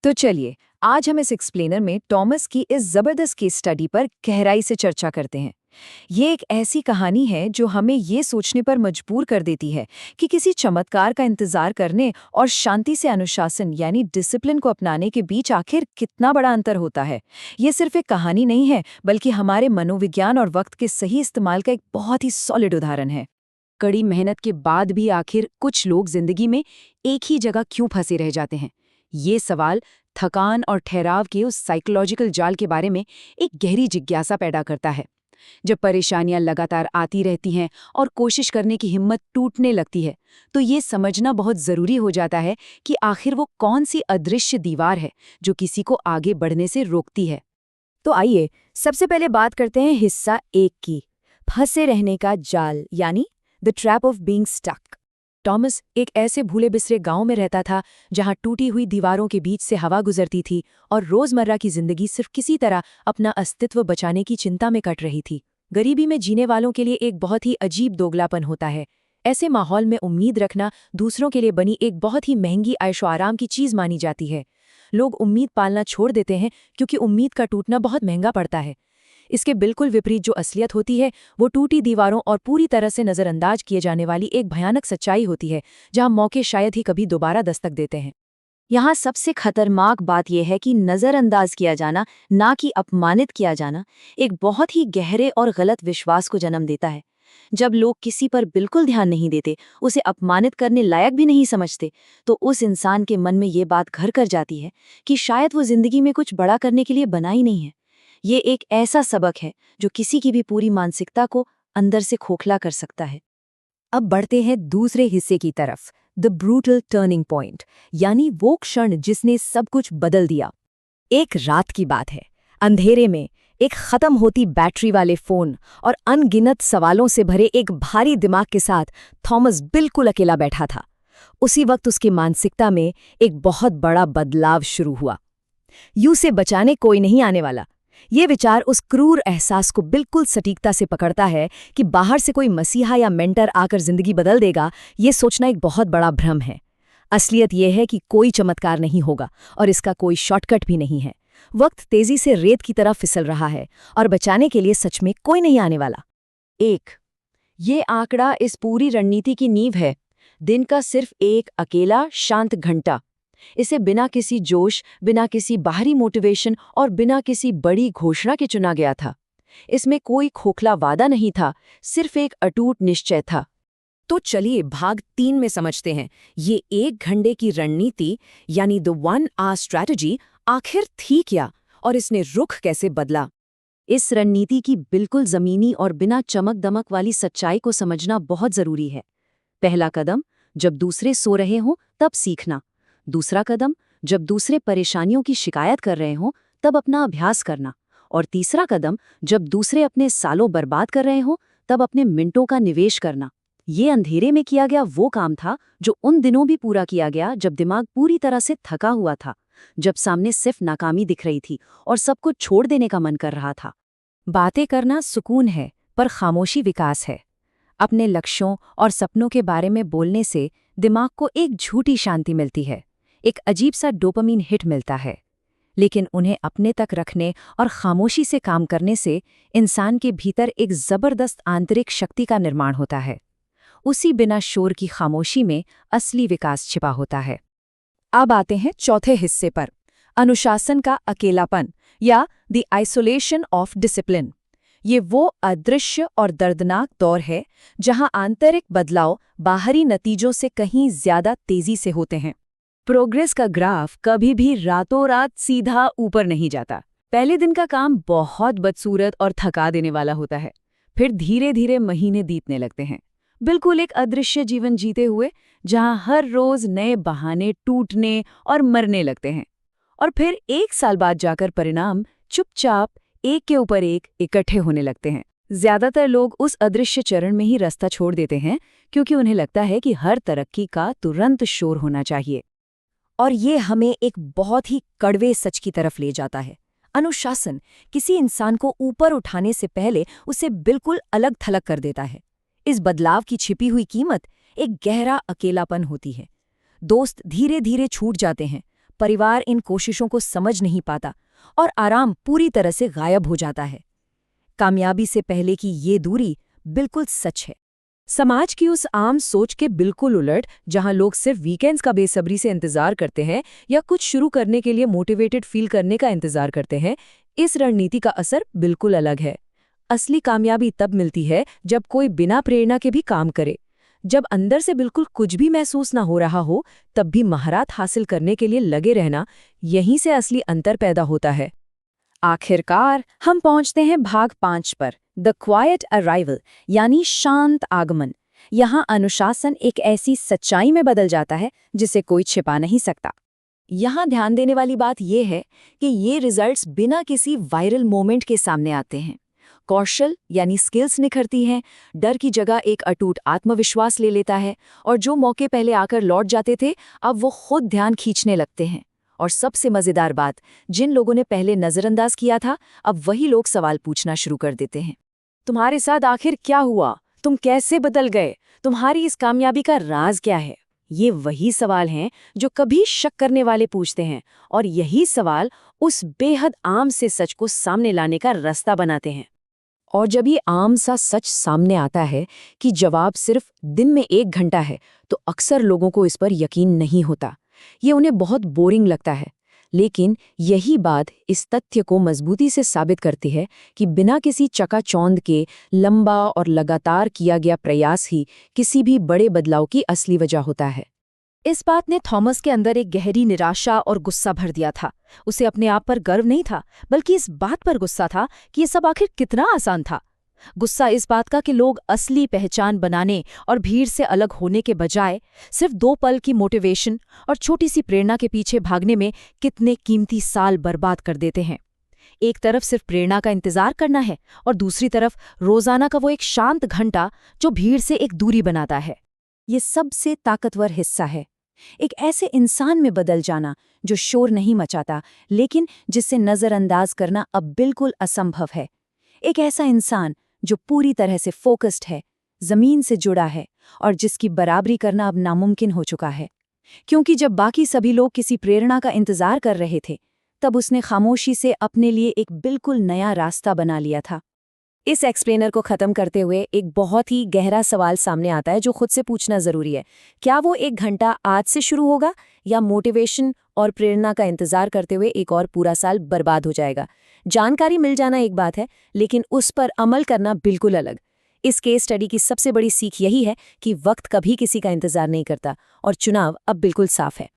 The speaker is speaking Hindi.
तो चलिए, आज हम इस एक्सप्लेनर में टॉमस की इस जबरदस्त केस स्टडी पर गहराई से चर्चा करते हैं। ये एक ऐसी कहानी है जो हमें ये सोचने पर मजबूर कर देती है कि किसी चमत्कार का इंतजार करने और शांति से अनुशासन यानी डिसिप्लिन को अपनाने के बीच आखिर कितना बड़ा अंतर होता है। ये सिर्फ एक कहानी नहीं है, बल्कि हमारे मनोविज्ञान और वक्त के सही इस्तेमाल का एक बहुत ही सॉलिड उदाहरण है। कड़ी मेहनत के बाद भी आखिर कुछ लोग जिंदगी में एक ही जगह क्यों फंसे रह जाते हैं? ये सवाल थकान और ठहराव के उस साइकोलॉजिकल जाल के बारे में एक गहरी जिज्ञासा पैदा करता है। जब परेशानियां लगातार आती रहती हैं और कोशिश करने की हिम्मत टूटने लगती है, तो ये समझना बहुत ज़रूरी हो जाता है कि आखिर वो कौन सी अदृश्य दीवार है जो किसी को आगे बढ़ने से रोकती है। तो आइए सबसे पहले बात करते हैं हिस्सा 1 की, फंसे रहने का जाल यानी the trap of being stuck. Thomas एक ऐसे भूले बिसरे गांव में रहता था जहां टूटी हुई दीवारों के बीच से हवा गुजरती थी और रोजमर्रा की जिंदगी सिर्फ किसी तरह अपना अस्तित्व बचाने की चिंता में कट रही थी। गरीबी में जीने वालों के लिए एक बहुत ही अजीब दोगलापन होता है। ऐसे माहौल में उम्मीद रखना दूसरों के लिए बनी एक बहुत ही महंगी ऐशो आराम की चीज मानी जाती है। लोग उम्मीद पालना छोड़ देते हैं क्योंकि उम्मीद का टूटना बहुत महंगा पड़ता है। इसके बिल्कुल विपरीत जो असलियत होती है वो टूटी दीवारों और पूरी तरह से नज़रअंदाज किए जाने वाली एक भयानक सच्चाई होती है, जहां मौके शायद ही कभी दोबारा दस्तक देते हैं। यहाँ सबसे खतरनाक बात यह है कि नज़रअंदाज किया जाना, ना कि अपमानित किया जाना, एक बहुत ही गहरे और गलत विश्वास को जन्म देता है। जब लोग किसी पर बिल्कुल ध्यान नहीं देते, उसे अपमानित करने लायक भी नहीं समझते, तो उस इंसान के मन में ये बात घर कर जाती है कि शायद वो जिंदगी में कुछ बड़ा करने के लिए बना ही नहीं है। ये एक ऐसा सबक है जो किसी की भी पूरी मानसिकता को अंदर से खोखला कर सकता है। अब बढ़ते हैं दूसरे हिस्से की तरफ, द ब्रूटल टर्निंग पॉइंट, यानी वो क्षण जिसने सब कुछ बदल दिया। एक रात की बात है, अंधेरे में एक खत्म होती बैटरी वाले फोन और अनगिनत सवालों से भरे एक भारी दिमाग के साथ थॉमस बिल्कुल अकेला बैठा था। उसी वक्त उसकी मानसिकता में एक बहुत बड़ा बदलाव शुरू हुआ। यूं से बचाने कोई नहीं आने वाला, ये विचार उस क्रूर एहसास को बिल्कुल सटीकता से पकड़ता है कि बाहर से कोई मसीहा या मेंटर आकर जिंदगी बदल देगा। ये सोचना एक बहुत बड़ा भ्रम है। असलियत यह है कि कोई चमत्कार नहीं होगा और इसका कोई शॉर्टकट भी नहीं है। वक्त तेजी से रेत की तरह फिसल रहा है और बचाने के लिए सच में कोई नहीं आने वाला। ये आंकड़ा इस पूरी रणनीति की नींव है। दिन का सिर्फ एक अकेला शांत घंटा। इसे बिना किसी जोश, बिना किसी बाहरी मोटिवेशन और बिना किसी बड़ी घोषणा के चुना गया था। इसमें कोई खोखला वादा नहीं था, सिर्फ एक अटूट निश्चय था। तो चलिए भाग 3 में समझते हैं, ये 1 घंटे की रणनीति यानी द 1 आवर स्ट्रैटेजी आखिर थी क्या और इसने रुख कैसे बदला। इस रणनीति की बिल्कुल जमीनी और बिना चमक दमक वाली सच्चाई को समझना बहुत जरूरी है। पहला कदम, जब दूसरे सो रहे हों तब सीखना। दूसरा कदम, जब दूसरे परेशानियों की शिकायत कर रहे हों तब अपना अभ्यास करना। और तीसरा कदम, जब दूसरे अपने सालों बर्बाद कर रहे हों तब अपने मिनटों का निवेश करना। ये अंधेरे में किया गया वो काम था जो उन दिनों भी पूरा किया गया जब दिमाग पूरी तरह से थका हुआ था, जब सामने सिर्फ नाकामी दिख रही थी और सब कुछ छोड़ देने का मन कर रहा था। बातें करना सुकून है, पर खामोशी विकास है। अपने लक्ष्यों और सपनों के बारे में बोलने से दिमाग को एक झूठी शांति मिलती है, एक अजीब सा डोपामीन हिट मिलता है। लेकिन उन्हें अपने तक रखने और खामोशी से काम करने से इंसान के भीतर एक जबरदस्त आंतरिक शक्ति का निर्माण होता है। उसी बिना शोर की खामोशी में असली विकास छिपा होता है। अब आते हैं चौथे हिस्से पर, अनुशासन का अकेलापन या द आइसोलेशन ऑफ डिसिप्लिन। ये वो अदृश्य और दर्दनाक दौर है जहां आंतरिक बदलाव बाहरी नतीजों से कहीं ज्यादा तेजी से होते हैं। प्रोग्रेस का ग्राफ कभी भी रातों रात सीधा ऊपर नहीं जाता। पहले दिन का काम बहुत बदसूरत और थका देने वाला होता है, फिर धीरे धीरे महीने बीतने लगते हैं, बिल्कुल एक अदृश्य जीवन जीते हुए जहां हर रोज नए बहाने टूटने और मरने लगते हैं। और फिर 1 साल बाद जाकर परिणाम चुपचाप एक के ऊपर एक इकट्ठे होने लगते हैं। ज्यादातर लोग उस अदृश्य चरण में ही रास्ता छोड़ देते हैं क्योंकि उन्हें लगता है कि हर तरक्की का तुरंत शोर होना चाहिए। और ये हमें एक बहुत ही कड़वे सच की तरफ ले जाता है। अनुशासन किसी इंसान को ऊपर उठाने से पहले उसे बिल्कुल अलग थलग कर देता है। इस बदलाव की छिपी हुई कीमत एक गहरा अकेलापन होती है। दोस्त धीरे धीरे छूट जाते हैं, परिवार इन कोशिशों को समझ नहीं पाता और आराम पूरी तरह से गायब हो जाता है। कामयाबी से पहले की ये दूरी बिल्कुल सच है। समाज की उस आम सोच के बिल्कुल उलट, जहां लोग सिर्फ वीकेंड्स का बेसब्री से इंतजार करते हैं या कुछ शुरू करने के लिए मोटिवेटेड फील करने का इंतजार करते हैं, इस रणनीति का असर बिल्कुल अलग है। असली कामयाबी तब मिलती है जब कोई बिना प्रेरणा के भी काम करे, जब अंदर से बिल्कुल कुछ भी महसूस ना हो रहा हो, तब भी महारत हासिल करने के लिए लगे रहना, यहीं से असली अंतर पैदा होता है। आखिरकार हम पहुंचते हैं भाग 5 पर, द क्वाइट अराइवल, यानी शांत आगमन। यहाँ अनुशासन एक ऐसी सच्चाई में बदल जाता है जिसे कोई छिपा नहीं सकता। यहाँ ध्यान देने वाली बात यह है कि ये रिजल्ट्स बिना किसी वायरल मोमेंट के सामने आते हैं। कौशल यानी स्किल्स निखरती हैं, डर की जगह एक अटूट आत्मविश्वास ले लेता है, और जो मौके पहले आकर लौट जाते थे अब वो खुद ध्यान खींचने लगते हैं। और सबसे मजेदार बात, जिन लोगों ने पहले नजरअंदाज किया था, अब वही लोग सवाल पूछना शुरू कर देते हैं। तुम्हारे साथ आखिर क्या हुआ? तुम कैसे बदल गए? तुम्हारी इस कामयाबी का राज क्या है? ये वही सवाल हैं जो कभी शक करने वाले पूछते हैं, और यही सवाल उस बेहद आम से सच को सामने लाने का रास्ता बनाते हैं। और जब ये आम सा सच सामने आता है कि जवाब सिर्फ दिन में 1 घंटा है, तो अक्सर लोगों को इस पर यकीन नहीं होता। ये उन्हें बहुत बोरिंग लगता है। लेकिन यही बात इस तथ्य को मजबूती से साबित करती है कि बिना किसी चकाचौंध के लंबा और लगातार किया गया प्रयास ही किसी भी बड़े बदलाव की असली वजह होता है। इस बात ने थॉमस के अंदर एक गहरी निराशा और गुस्सा भर दिया था। उसे अपने आप पर गर्व नहीं था, बल्कि इस बात पर गुस्सा था कि ये सब आखिर कितना आसान था। गुस्सा इस बात का कि लोग असली पहचान बनाने और भीड़ से अलग होने के बजाय सिर्फ 2 पल की मोटिवेशन और छोटी सी प्रेरणा के पीछे भागने में कितने कीमती साल बर्बाद कर देते हैं। एक तरफ सिर्फ प्रेरणा का इंतजार करना है, और दूसरी तरफ रोजाना का वो एक शांत घंटा जो भीड़ से एक दूरी बनाता है। ये सबसे ताकतवर हिस्सा है, एक ऐसे इंसान में बदल जाना जो शोर नहीं मचाता, लेकिन जिसे नजरअंदाज करना अब बिल्कुल असंभव है। एक ऐसा इंसान जो पूरी तरह से फोकस्ड है, जमीन से जुड़ा है, और जिसकी बराबरी करना अब नामुमकिन हो चुका है। क्योंकि जब बाकी सभी लोग किसी प्रेरणा का इंतजार कर रहे थे, तब उसने खामोशी से अपने लिए एक बिल्कुल नया रास्ता बना लिया था। इस एक्सप्लेनर को खत्म करते हुए एक बहुत ही गहरा सवाल सामने आता है जो खुद से पूछना जरूरी है। क्या वो 1 घंटा आज से शुरू होगा, या मोटिवेशन और प्रेरणा का इंतजार करते हुए एक और पूरा साल बर्बाद हो जाएगा? जानकारी मिल जाना एक बात है, लेकिन उस पर अमल करना बिल्कुल अलग। इस केस स्टडी की सबसे बड़ी सीख यही है कि वक्त कभी किसी का इंतजार नहीं करता, और चुनाव अब बिल्कुल साफ है।